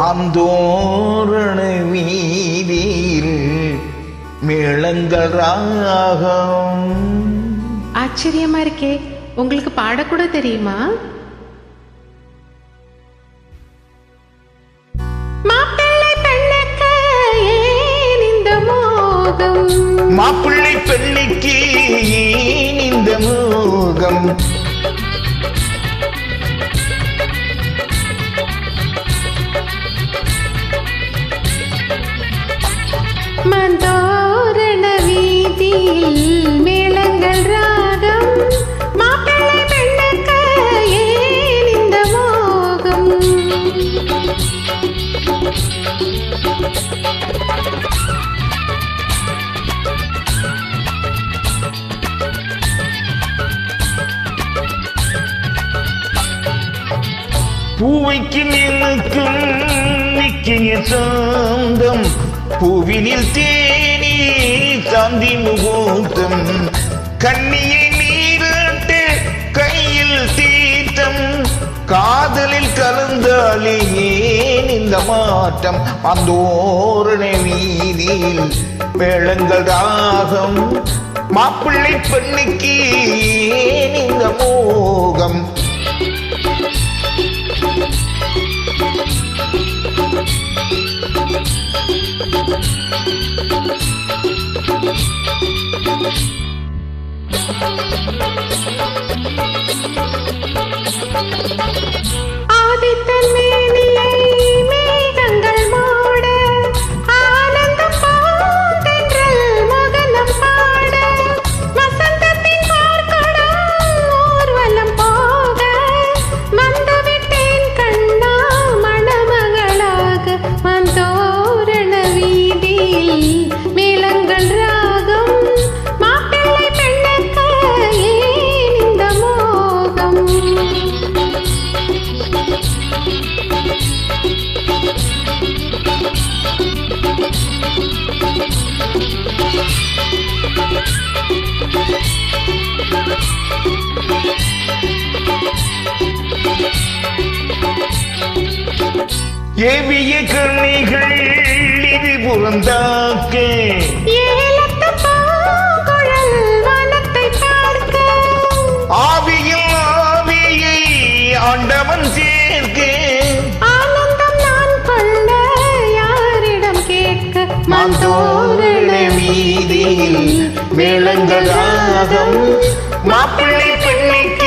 மாந்தோரண வீதியில் மேளங்கள் ராகம். ஆச்சரியமா இருக்கே, உங்களுக்கு பாடக்கூட தெரியுமா? மாப்பிள்ளை பெண்ணுக்கு ஏன் இந்த மோகம்? மந்தோரண வீதியில் மேளங்கள் ராகம். மாப்பிள்ளை பெண்ணுக்கு ஏன் இந்த மோகம்? பூவைக்கும் எனக்கும் நிக்கிய சொந்தம், பூவினில் தேனி சாந்தி முகூர்த்தம். கண்ணியை நீராட்டு கையில் தீர்த்தம், காதலில் கலந்தாலே ஏன் இந்த மாற்றம்? மாந்தோரண வீதியில் மேளங்கள் ராகம். மாப்பிள்ளை பெண்ணுக்கு ஏன் இந்த மோகம்? ஆதித்தன் மேனியை மேகங்கள் மூட, ஆனந்தம் பூந்தென்றல் மகனம் பாட, வசந்தத்தின் பார்க்கடம் ஊர்வலம் போக, வந்துவிட்டேன் கண்ணா மணமகளாக. மந்தோரண வீதியில் மேளங்கள் ராகம். மாப்பிள்ளை பெண்ணுக்கு ஏன் இந்த மோகம்? ஏவிய கண்ணிகள் இது புறந்தாக்க, ஏலத்து பூங்குழல் வனத்தை பார்க்க, ஆவியில் ஆவியை ஆண்டவன் சேர்க்க, ஆனந்தம் நான் கொள்ள யாரிடம் கேட்க? மாந்தோரண வீதியில் மேளங்கள் ராகம். மாப்பிள்ளை பெண்ணுக்கு